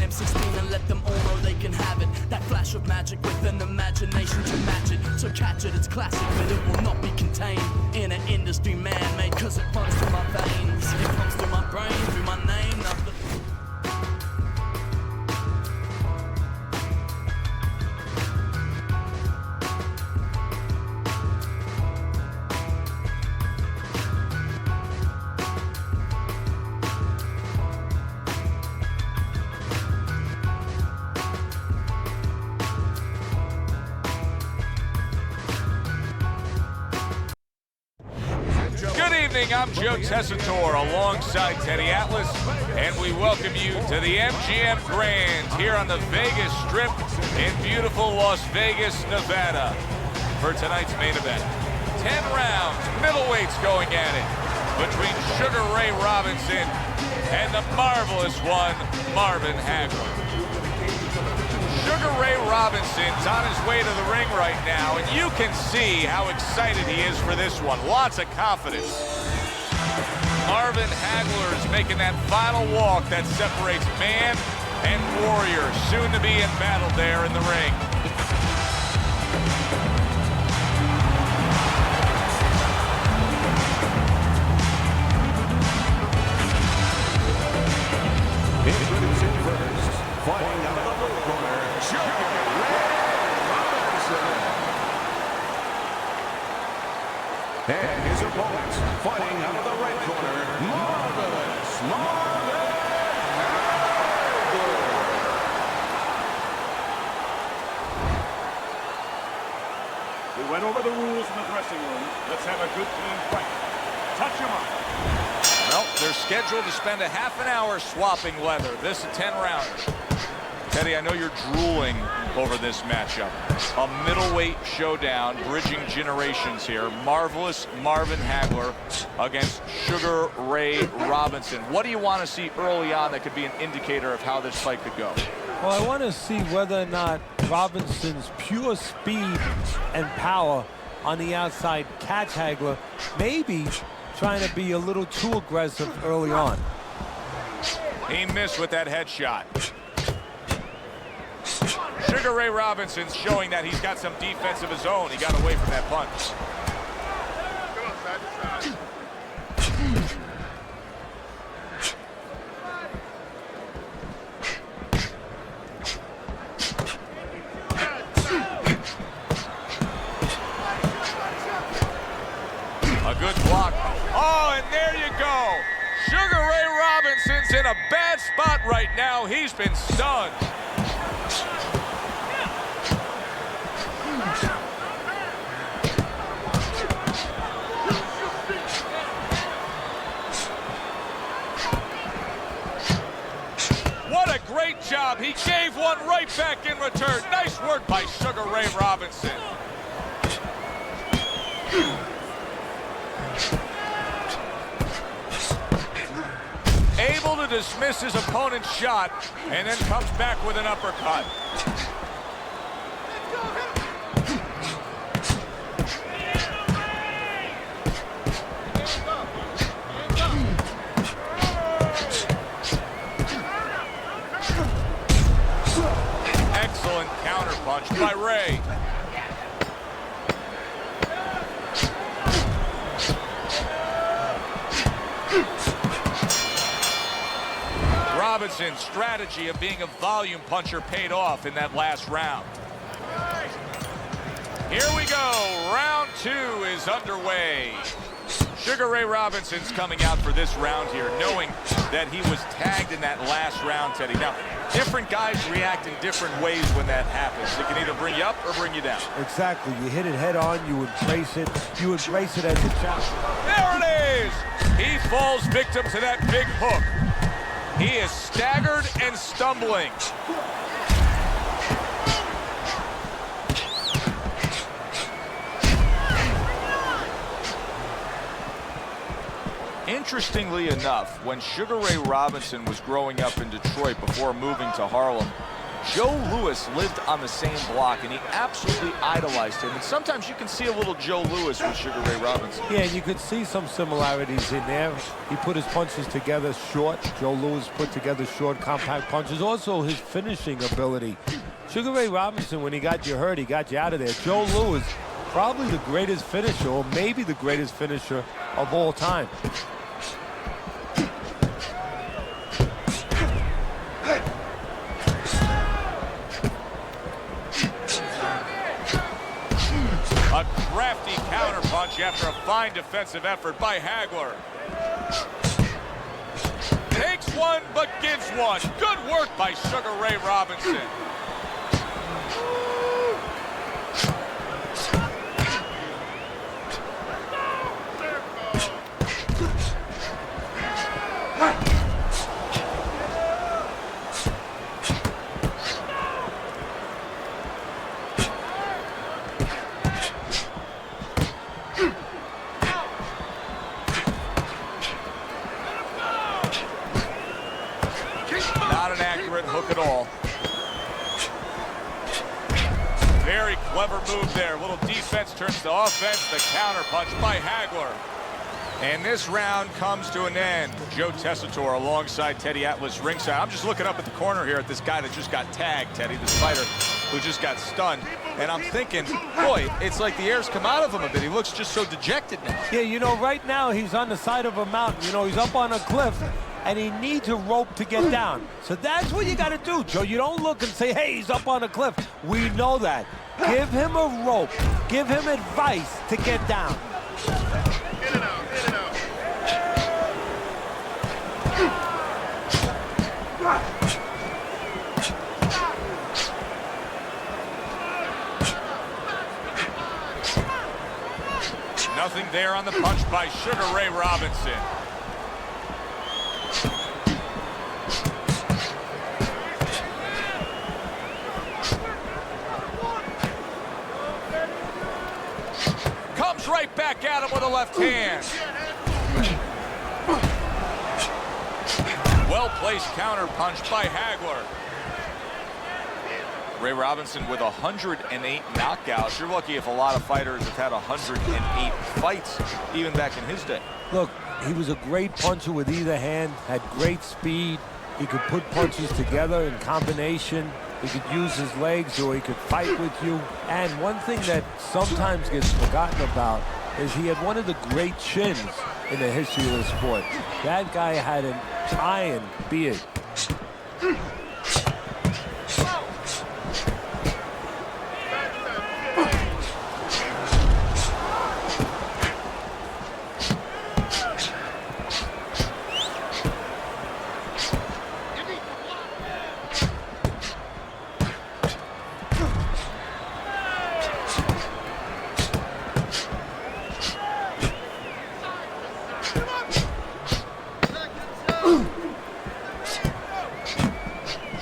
M16 and let them all know they can have it. That flash of magic with an imagination to match it. So catch it, it's classic, but it will not be contained in an industry man-made, cause it runs through my veins. It comes through my brain, through my name. Nothing. I'm Joe Tessitore alongside Teddy Atlas, and we welcome you to the MGM Grand here on the Vegas Strip in beautiful Las Vegas, Nevada for tonight's main event. 10 rounds, middleweights going at it between Sugar Ray Robinson and the marvelous one, Marvin Hagler. Sugar Ray Robinson's on his way to the ring right now, and you can see how excited he is for this one. Lots of confidence. Marvin Hagler is making that final walk that separates man and warrior, soon to be in battle there in the ring. Introducing first, fighting out of the blue corner, Sugar Ray Robinson. And his opponent, fighting out of the red corner, Marvin Hagler. We went over the rules in the dressing room. Let's have a good clean fight. Touch him up. Well, they're scheduled to spend a half an hour swapping leather. This is a 10-rounder. Teddy, I know you're drooling over this matchup. A middleweight showdown, bridging generations here. Marvelous Marvin Hagler against Sugar Ray Robinson. What do you want to see early on that could be an indicator of how this fight could go? Well, I want to see whether or not Robinson's pure speed and power on the outside catch Hagler, maybe trying to be a little too aggressive early on. He missed with that headshot. Sugar Ray Robinson's showing that he's got some defense of his own. He got away from that punch. A good block. Oh, and there you go. Sugar Ray Robinson's in a bad spot right now. He's been stunned. What a great job. He gave one right back in return. Nice work by Sugar Ray Robinson. Able to dismiss his opponent's shot and then comes back with an uppercut. Excellent counterpunch by Ray. Robinson's strategy of being a volume puncher paid off in that last round. Here we go. Round 2 is underway. Sugar Ray Robinson's coming out for this round here, knowing that he was tagged in that last round, Teddy. Now, different guys react in different ways when that happens. It can either bring you up or bring you down. Exactly. You hit it head on, you embrace it. You embrace it as a challenge. There it is! He falls victim to that big hook. He is staggered and stumbling. Interestingly enough, when Sugar Ray Robinson was growing up in Detroit before moving to Harlem, Joe Louis lived on the same block, and he absolutely idolized him. And sometimes you can see a little Joe Louis with Sugar Ray Robinson. Yeah, and you could see some similarities in there. He put his punches together short. Joe Louis put together short, compact punches. Also, his finishing ability. Sugar Ray Robinson, when he got you hurt, he got you out of there. Joe Louis, probably the greatest finisher, or maybe the greatest finisher of all time. A crafty counterpunch after a fine defensive effort by Hagler. Takes one, but gives one. Good work by Sugar Ray Robinson. Not an accurate hook at all. Very clever move there. Little defense turns to offense. The counter punch by Hagler. And this round comes to an end. Joe Tessitore alongside Teddy Atlas ringside. I'm just looking up at the corner here at this guy that just got tagged, Teddy, this fighter who just got stunned. And I'm thinking, boy, it's like the air's come out of him a bit. He looks just so dejected now. Yeah, you know, right now he's on the side of a mountain. You know, he's up on a cliff, and he needs a rope to get down. So that's what you got to do, Joe. You don't look and say, hey, he's up on a cliff. We know that. Give him a rope. Give him advice to get down. Nothing there on the punch by Sugar Ray Robinson. Comes right back at him with a left hand. Well-placed counter punch by Hagler. Ray Robinson with 108 knockouts. You're lucky if a lot of fighters have had 108 fights, even back in his day. Look, he was a great puncher with either hand, had great speed. He could put punches together in combination. He could use his legs, or he could fight with you. And one thing that sometimes gets forgotten about is he had one of the great chins in the history of the sport. That guy had an iron beard.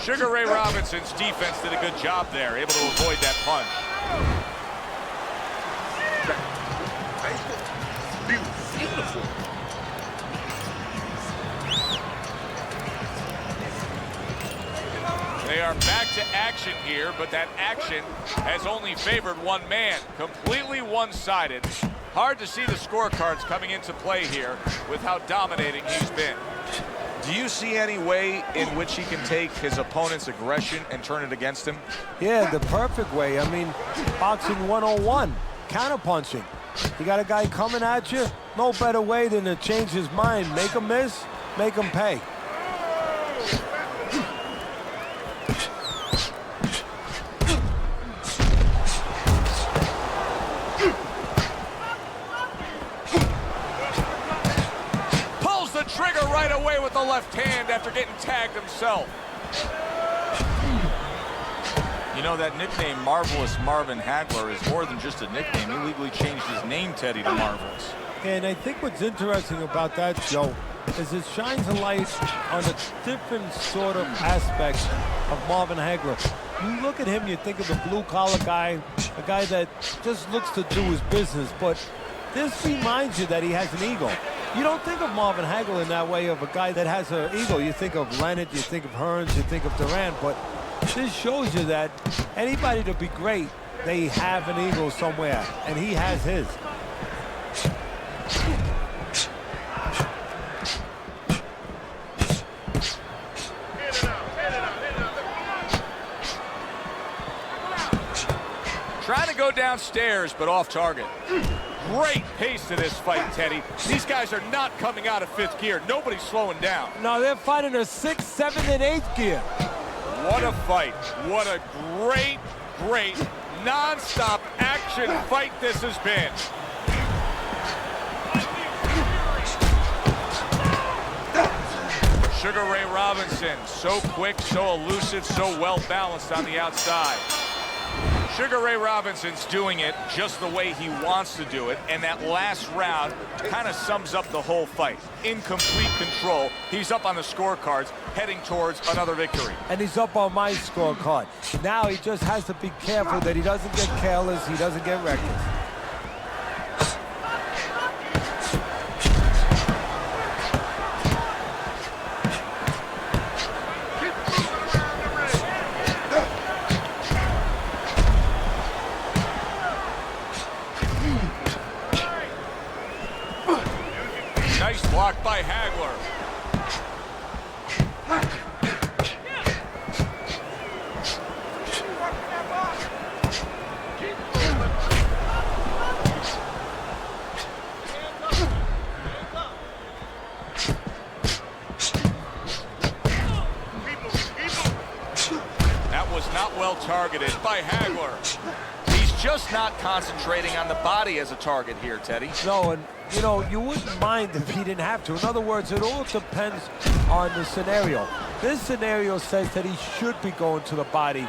Sugar Ray Robinson's defense did a good job there, able to avoid that punch. They are back to action here, but that action has only favored one man. Completely one-sided. Hard to see the scorecards coming into play here with how dominating he's been. Do you see any way in which he can take his opponent's aggression and turn it against him? Yeah, the perfect way. I mean, boxing 101, counterpunching. You got a guy coming at you, no better way than to change his mind. Make him miss, make him pay. Trigger right away with the left hand after getting tagged himself. You know, that nickname, Marvelous Marvin Hagler, is more than just a nickname. He legally changed his name, Teddy, to Marvelous. And I think what's interesting about that, Joe, is it shines a light on a different sort of aspect of Marvin Hagler. You look at him, you think of the blue-collar guy, a guy that just looks to do his business, but this reminds you that he has an ego. You don't think of Marvin Hagler in that way, of a guy that has an ego. You think of Leonard, you think of Hearns, you think of Durant, but This shows you that anybody to be great, they have an ego somewhere, and he has his. Trying to go downstairs, but off target. Great pace to this fight, Teddy. These guys are not coming out of 5th gear. Nobody's slowing down. No, they're fighting a 6th, 7th, and 8th gear. What a fight. What a great, great, non-stop action fight this has been. Sugar Ray Robinson, so quick, so elusive, so well-balanced on the outside. Sugar Ray Robinson's doing it just the way he wants to do it, and that last round kind of sums up the whole fight. In complete control, he's up on the scorecards, heading towards another victory. And he's up on my scorecard. Now he just has to be careful that he doesn't get careless, he doesn't get reckless. Nice block by Hagler. That was not well targeted by Hagler. He's just not concentrating on the body as a target here, Teddy. No, and you know, you wouldn't mind if he didn't have to. In other words, it all depends on the scenario. This scenario says that he should be going to the body,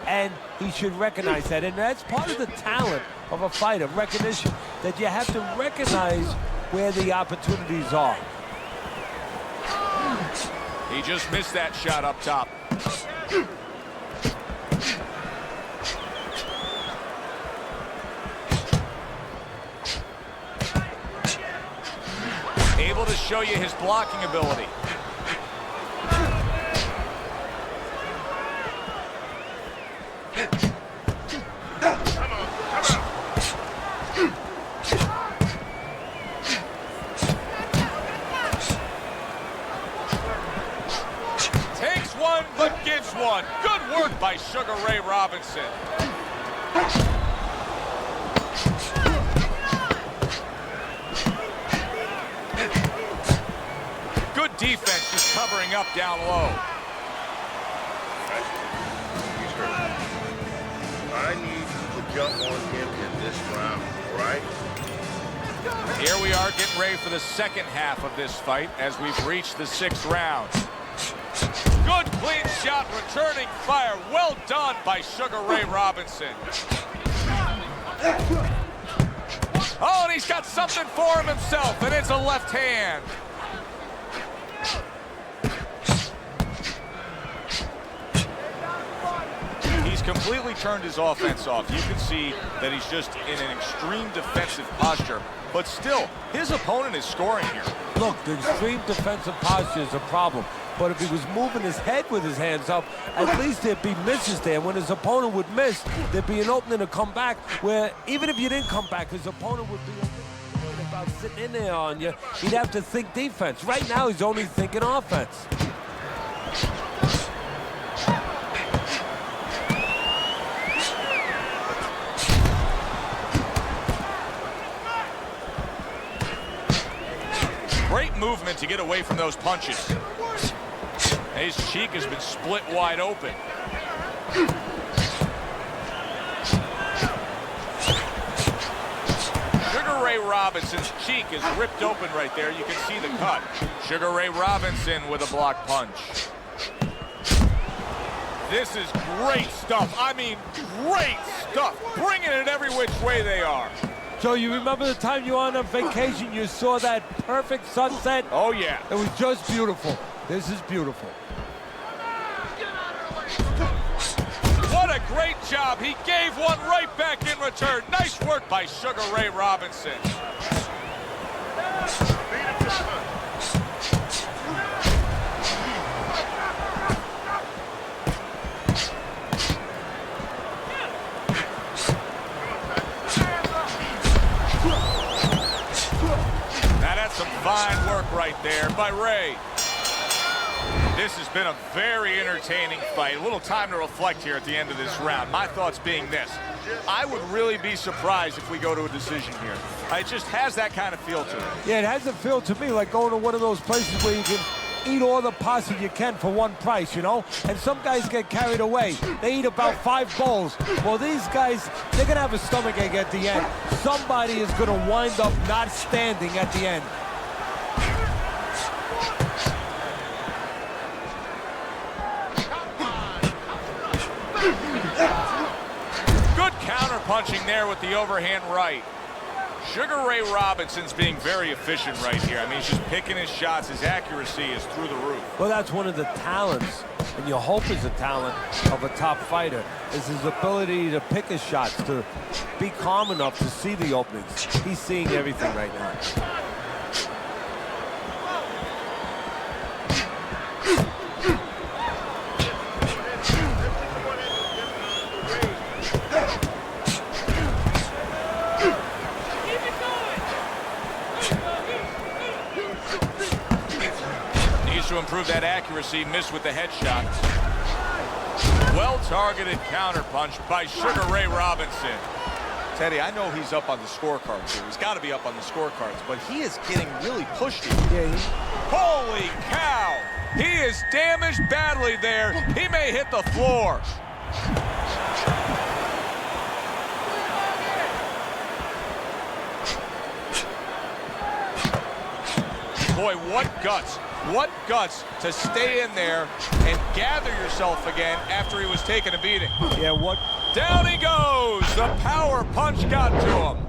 and he should recognize that. And that's part of the talent of a fighter, recognition, that you have to recognize where the opportunities are. He just missed that shot up top. Able to show you his blocking ability. Takes one, but gives one. Good work by Sugar Ray Robinson. Good defense, just covering up down low. I need you to jump on him in this round, right? Here we are getting ready for the second half of this fight as we've reached the 6th round. Good clean shot, returning fire. Well done by Sugar Ray Robinson. Oh, and he's got something for him himself, and it's a left hand. He's completely turned his offense off. You can see that he's just in an extreme defensive posture, but still, his opponent is scoring here. Look, the extreme defensive posture is a problem, but if he was moving his head with his hands up, at least there'd be misses there. When his opponent would miss, there'd be an opening to come back, where even if you didn't come back, his opponent would be worried about sitting in there on you. He'd have to think defense. Right now, he's only thinking offense. Great movement to get away from those punches. His cheek has been split wide open. Sugar Ray Robinson's cheek is ripped open right there. You can see the cut. Sugar Ray Robinson with a block punch. This is great stuff. I mean, great stuff. Bringing it every which way they are. So you remember the time you were on a vacation, you saw that perfect sunset? Oh, yeah. It was just beautiful. This is beautiful. What a great job. He gave one right back in return. Nice work by Sugar Ray Robinson. This has been a very entertaining fight. A little time to reflect here at the end of this round. My thoughts being this: I would really be surprised if we go to a decision here. It just has that kind of feel to it. Yeah, it has a feel to me like going to one of those places where you can eat all the pasta you can for one price, you know? And some guys get carried away. They eat about 5 bowls. Well, these guys, they're gonna have a stomachache at the end. Somebody is gonna wind up not standing at the end. Good counter punching there with the overhand right. Sugar Ray Robinson's being very efficient right here. I mean, he's just picking his shots. His accuracy is through the roof. Well, that's one of the talents, and you hope is a talent of a top fighter, is his ability to pick his shots, to be calm enough to see the openings. He's seeing everything right now. To improve that accuracy, missed with the headshot. Well-targeted counterpunch by Sugar Ray Robinson. Teddy, I know he's up on the scorecards here. He's got to be up on the scorecards, but he is getting really pushed here. Yeah, Holy cow! He is damaged badly there. He may hit the floor. Boy, what guts. What guts to stay in there and gather yourself again after he was taking a beating. yeah, what? Down he goes. The power punch got to him.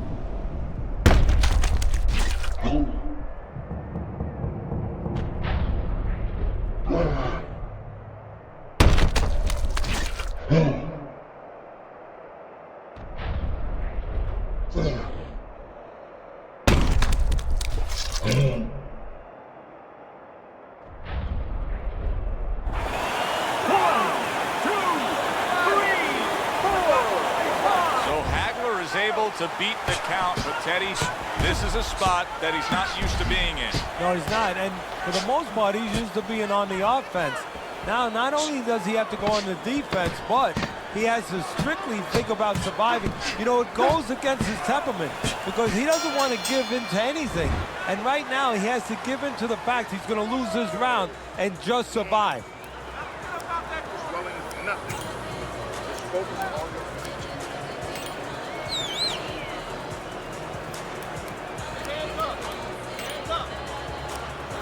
Able to beat the count, but Teddy, this is a spot that he's not used to being in. No, he's not, and for the most part, he's used to being on the offense. Now, not only does he have to go on the defense, but he has to strictly think about surviving. You know, it goes against his temperament because he doesn't want to give in to anything. And right now, he has to give in to the fact he's going to lose this round and just survive.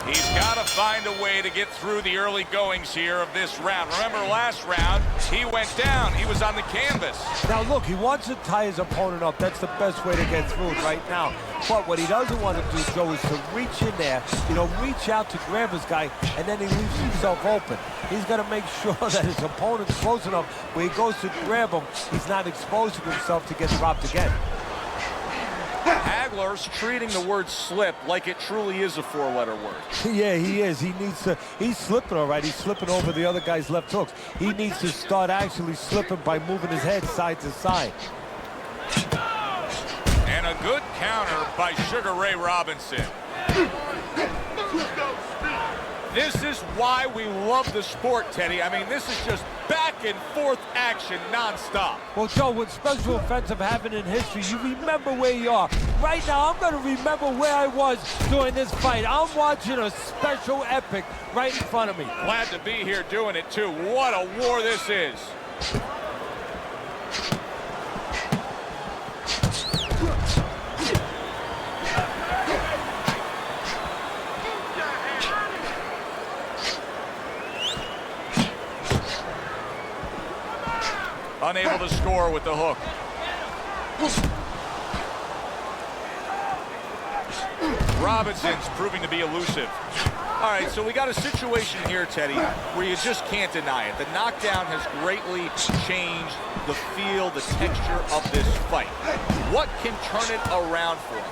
He's got to find a way to get through the early goings here of this round. Remember last round, he went down. He was on the canvas. Now, look, he wants to tie his opponent up. That's the best way to get through it right now. But what he doesn't want to do, Joe, is to reach in there, you know, reach out to grab his guy, and then he leaves himself open. He's got to make sure that his opponent's close enough where he goes to grab him, he's not exposing himself to get dropped again. Hagler's treating the word slip like it truly is a 4-letter word. Yeah, he is. He needs to. He's slipping all right. He's slipping over the other guy's left hooks. He needs to start actually slipping by moving his head side to side. And a good counter by Sugar Ray Robinson. This is why we love the sport, Teddy. I mean, this is just back and forth action nonstop. Well, Joe, with special offensive happened in history, you remember where you are. Right now, I'm going to remember where I was during this fight. I'm watching a special epic right in front of me. Glad to be here doing it, too. What a war this is. Unable to score with the hook. Robinson's proving to be elusive. All right, so we got a situation here, Teddy, where you just can't deny it. The knockdown has greatly changed the feel, the texture of this fight. What can turn it around for him?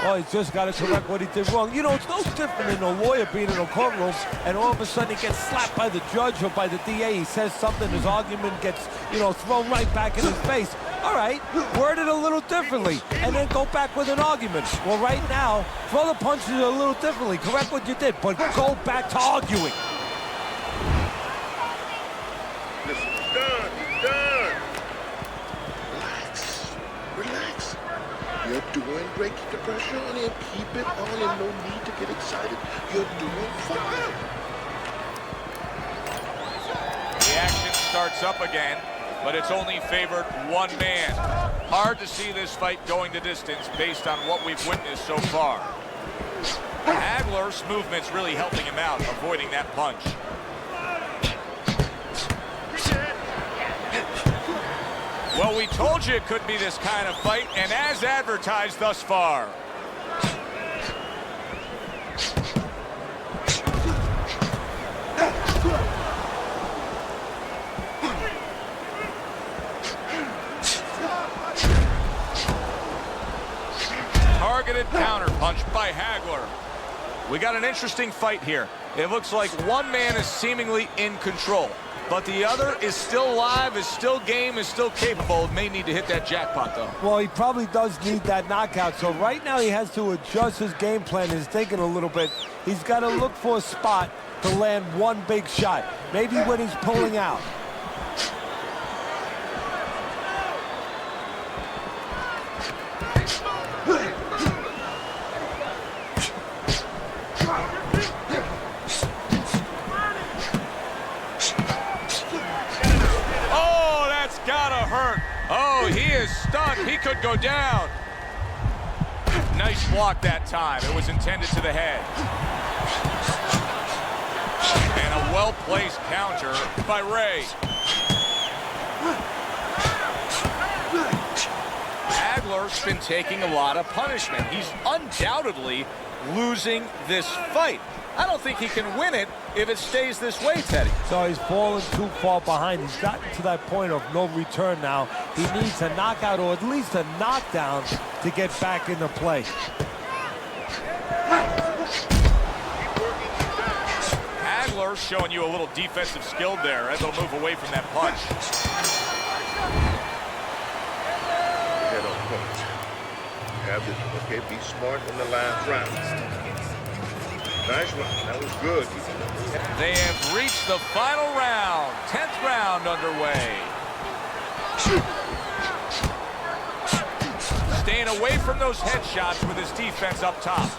Well, he's just got to correct what he did wrong. You know, it's no different than a lawyer being in a courtroom and all of a sudden he gets slapped by the judge or by the DA. He says something, his argument gets, you know, thrown right back in his face. All right, word it a little differently and then go back with an argument. Well, right now, throw the punches a little differently. Correct what you did, but go back to arguing. Listen, he's done. He's done. Relax. Relax. You're doing great. Keep the pressure on him. Keep it on him. No need to get excited. You're doing fine. The action starts up again, but it's only favored one man. Hard to see this fight going the distance based on what we've witnessed so far. Hagler's movement's really helping him out, avoiding that punch. Well, we told you it could be this kind of fight, and as advertised thus far. Targeted counterpunch by Hagler. We got an interesting fight here. It looks like one man is seemingly in control, but the other is still alive, is still game, is still capable. May need to hit that jackpot, though. Well, he probably does need that knockout. So right now he has to adjust his game plan, his thinking a little bit. He's got to look for a spot to land one big shot, maybe when he's pulling out. Oh, he is stunned. He could go down. Nice block that time. It was intended to the head. And a well-placed counter by Ray. Hagler's been taking a lot of punishment. He's undoubtedly losing this fight. I don't think he can win it if it stays this way, Teddy. So he's fallen too far behind. He's gotten to that point of no return now. He needs a knockout or at least a knockdown to get back into play. Hagler's showing you a little defensive skill there as he'll move away from that punch. Head on point. Have this, okay? Be smart in the last round. Nice one. That was good. They have reached the final round. 10th round underway. Staying away from those headshots with his defense up top.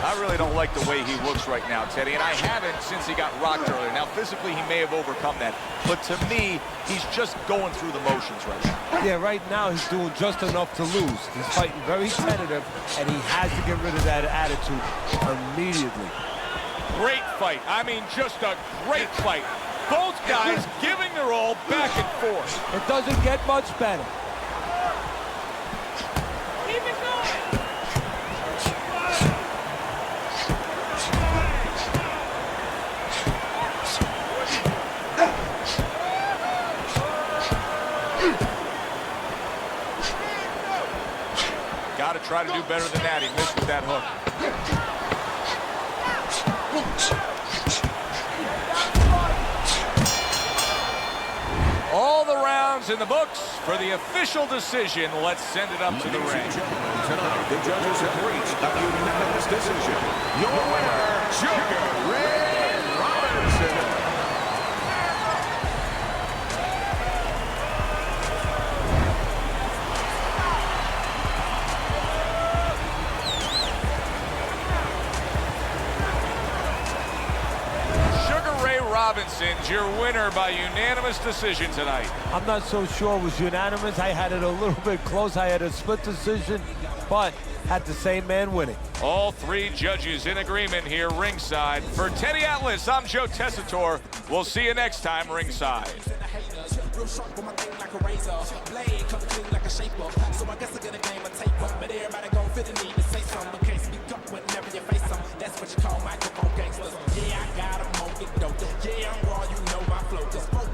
I really don't like the way he looks right now, Teddy, and I haven't since he got rocked earlier. Now, physically, he may have overcome that, but to me, he's just going through the motions right now. Yeah, right now he's doing just enough to lose. He's fighting very tentative, and he has to get rid of that attitude immediately. Great fight. I mean, just a great fight. Both guys giving their all back and forth. It doesn't get much better. Keep it going. Got to try to do better than that. He missed with that hook. All the rounds in the books for the official decision. Let's send it up to the ring. Tonight, the judges have reached a unanimous decision. Your winner, Sugar Ray Robinson. Robinson's your winner by unanimous decision tonight. I'm not so sure it was unanimous. I had it a little bit close. I had a split decision, but had the same man winning. All three judges in agreement here ringside. For Teddy Atlas, I'm Joe Tessitore. We'll see you next time ringside. Real sharp with my thing like a razor. Blade come clean like a shaper. So I guess I get a game of tape up. But everybody gon' fit the need to say something. Can't speak up whenever you face them. That's what you call microphone gangsters. Yeah, I got 'em on the dope.